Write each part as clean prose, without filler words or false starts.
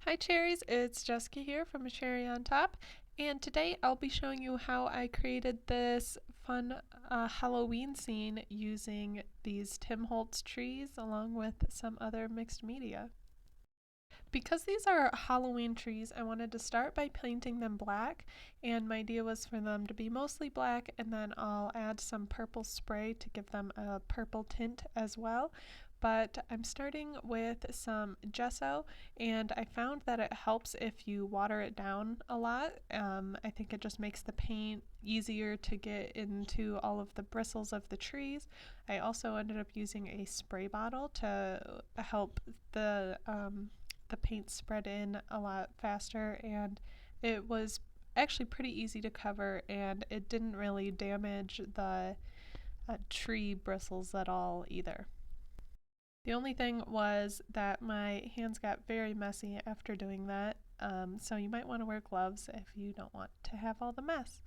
Hi cherries, it's Jessica here from A Cherry on Top, and today I'll be showing you how I created this fun Halloween scene using these Tim Holtz trees along with some other mixed media. Because these are Halloween trees, I wanted to start by painting them black, and my idea was for them to be mostly black, and then I'll add some purple spray to give them a purple tint as well. But I'm starting with some gesso, and I found that it helps if you water it down a lot. I think it just makes the paint easier to get into all of the bristles of the trees. I also ended up using a spray bottle to help the paint spread in a lot faster, and it was actually pretty easy to cover, and it didn't really damage the tree bristles at all either. The only thing was that my hands got very messy after doing that, so you might want to wear gloves if you don't want to have all the mess.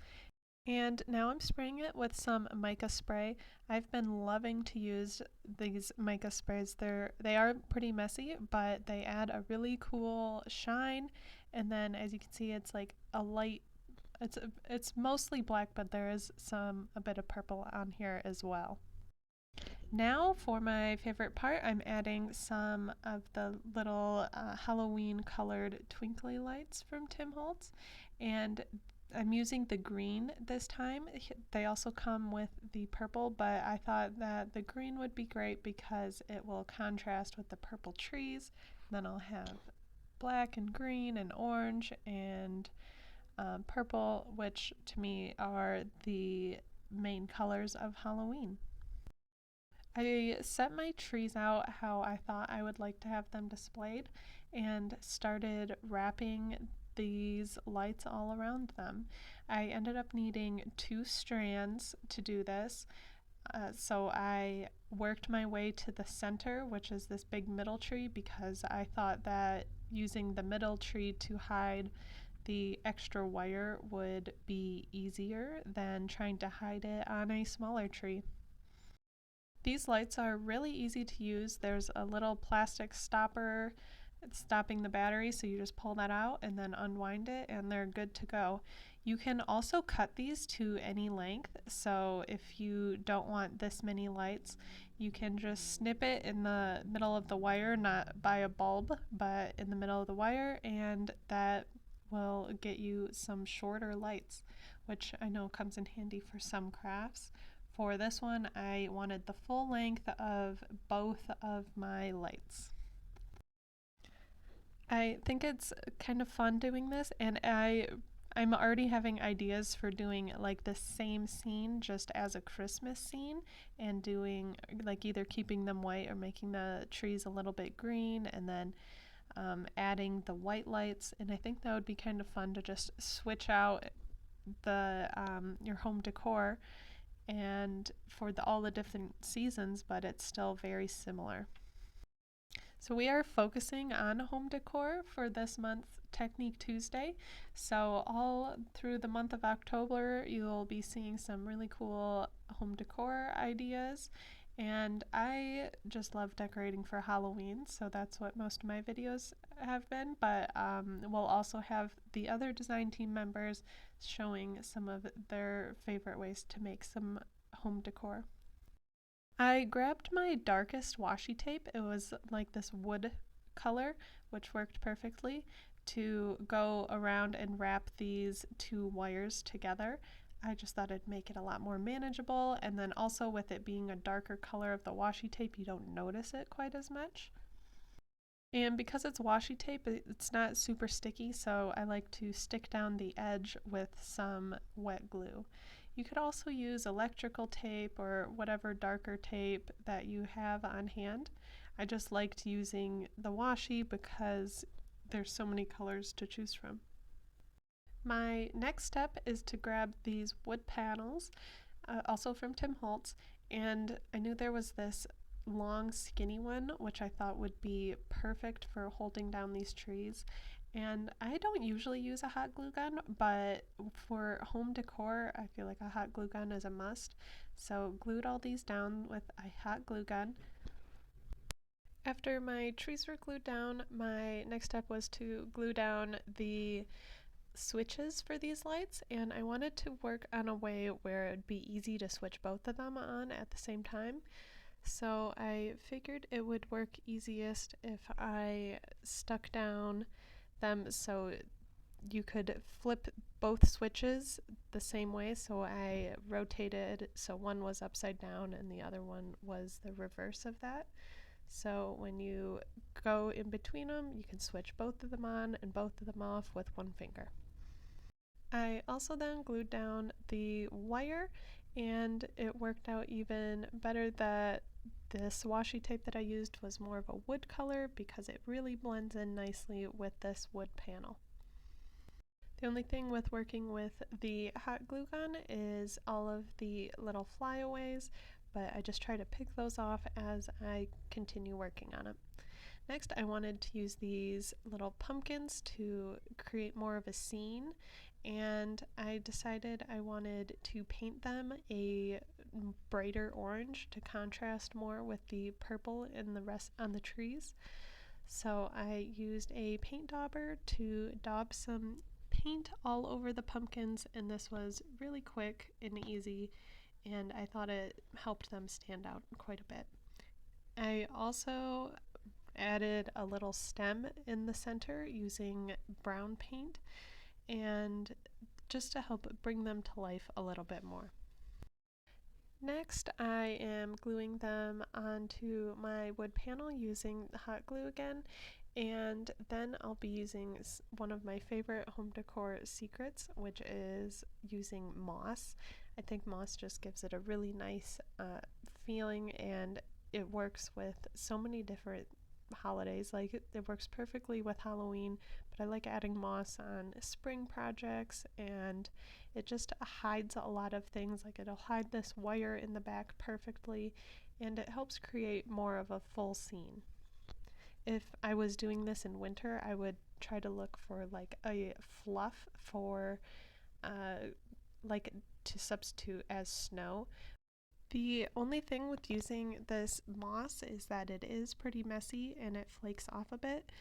And now I'm spraying it with some mica spray. I've been loving to use these mica sprays. They are pretty messy, but they add a really cool shine. And then as you can see, it's like a light, it's mostly black, but there is a bit of purple on here as well. Now for my favorite part, I'm adding some of the little Halloween colored twinkly lights from Tim Holtz, and I'm using the green this time. They also come with the purple, but I thought that the green would be great because it will contrast with the purple trees. Then I'll have black and green and orange and purple, which to me are the main colors of Halloween. I set my trees out how I thought I would like to have them displayed and started wrapping these lights all around them. I ended up needing 2 strands to do this, so I worked my way to the center, which is this big middle tree, because I thought that using the middle tree to hide the extra wire would be easier than trying to hide it on a smaller tree. These lights are really easy to use. There's a little plastic stopper stopping the battery, so you just pull that out and then unwind it and they're good to go. You can also cut these to any length, so if you don't want this many lights, you can just snip it in the middle of the wire, not by a bulb, but in the middle of the wire, and that will get you some shorter lights, which I know comes in handy for some crafts. For this one, I wanted the full length of both of my lights. I think it's kind of fun doing this, and I'm already having ideas for doing like the same scene just as a Christmas scene, and doing like either keeping them white or making the trees a little bit green, and then adding the white lights. And I think that would be kind of fun to just switch out the your home decor and for all the different seasons, but it's still very similar. So we are focusing on home decor for this month's Technique Tuesday. So all through the month of October, you'll be seeing some really cool home decor ideas. And I just love decorating for Halloween, so that's what most of my videos have been. But we'll also have the other design team members showing some of their favorite ways to make some home decor. I grabbed my darkest washi tape. It was like this wood color, which worked perfectly, to go around and wrap these 2 wires together. I just thought it'd make it a lot more manageable, and then also with it being a darker color of the washi tape, you don't notice it quite as much. And because it's washi tape, it's not super sticky, so I like to stick down the edge with some wet glue. You could also use electrical tape or whatever darker tape that you have on hand. I just liked using the washi because there's so many colors to choose from. My next step is to grab these wood panels, also from Tim Holtz, and I knew there was this long skinny one which I thought would be perfect for holding down these trees. And I don't usually use a hot glue gun, but for home decor I feel like a hot glue gun is a must. So glued all these down with a hot glue gun. After my trees were glued down, my next step was to glue down the switches for these lights, and I wanted to work on a way where it would be easy to switch both of them on at the same time. So I figured it would work easiest if I stuck down them so you could flip both switches the same way. So I rotated so one was upside down and the other one was the reverse of that. So when you go in between them, you can switch both of them on and both of them off with one finger. I also then glued down the wire, and it worked out even better that this washi tape that I used was more of a wood color because it really blends in nicely with this wood panel. The only thing with working with the hot glue gun is all of the little flyaways, but I just try to pick those off as I continue working on it. Next, I wanted to use these little pumpkins to create more of a scene, and I decided I wanted to paint them a brighter orange to contrast more with the purple in the rest on the trees. So I used a paint dauber to daub some paint all over the pumpkins, and this was really quick and easy, and I thought it helped them stand out quite a bit. I also added a little stem in the center using brown paint, and just to help bring them to life a little bit more. Next, I am gluing them onto my wood panel using hot glue again, and then I'll be using one of my favorite home decor secrets, which is using moss. I think moss just gives it a really nice feeling, and it works with so many different holidays. Like it works perfectly with Halloween, but I like adding moss on spring projects, and it just hides a lot of things. Like it'll hide this wire in the back perfectly, and it helps create more of a full scene. If I was doing this in winter, I would try to look for like a fluff for like to substitute as snow. The only thing with using this moss is that it is pretty messy and it flakes off a bit.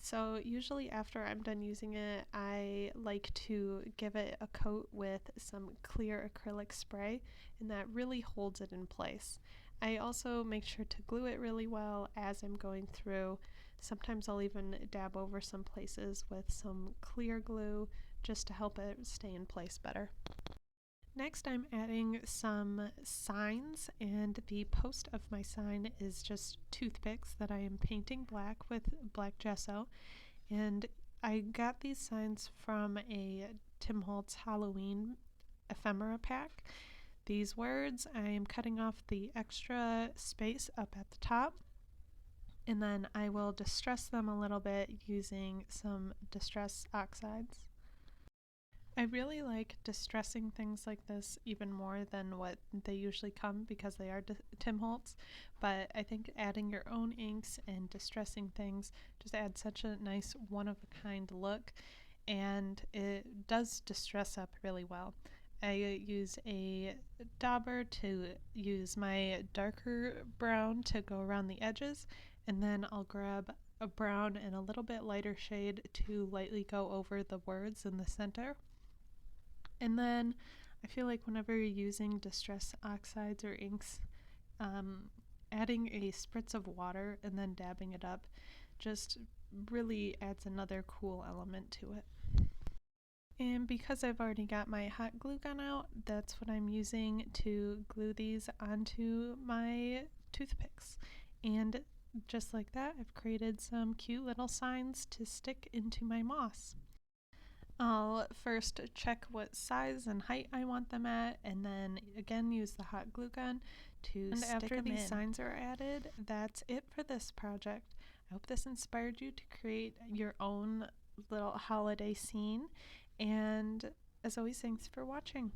So usually after I'm done using it, I like to give it a coat with some clear acrylic spray, and that really holds it in place. I also make sure to glue it really well as I'm going through. Sometimes I'll even dab over some places with some clear glue just to help it stay in place better. Next, I'm adding some signs, and the post of my sign is just toothpicks that I am painting black with black gesso. And I got these signs from a Tim Holtz Halloween ephemera pack. These words, I am cutting off the extra space up at the top, and then I will distress them a little bit using some distress oxides. I really like distressing things like this even more than what they usually come because they are Tim Holtz, but I think adding your own inks and distressing things just adds such a nice one-of-a-kind look, and it does distress up really well. I use a dauber to use my darker brown to go around the edges, and then I'll grab a brown and a little bit lighter shade to lightly go over the words in the center. And then I feel like whenever you're using distress oxides or inks, adding a spritz of water and then dabbing it up just really adds another cool element to it. And because I've already got my hot glue gun out, that's what I'm using to glue these onto my toothpicks. And just like that, I've created some cute little signs to stick into my moss. I'll first check what size and height I want them at, and then again use the hot glue gun to stick them in. And after these signs are added, that's it for this project. I hope this inspired you to create your own little holiday scene, and as always, thanks for watching.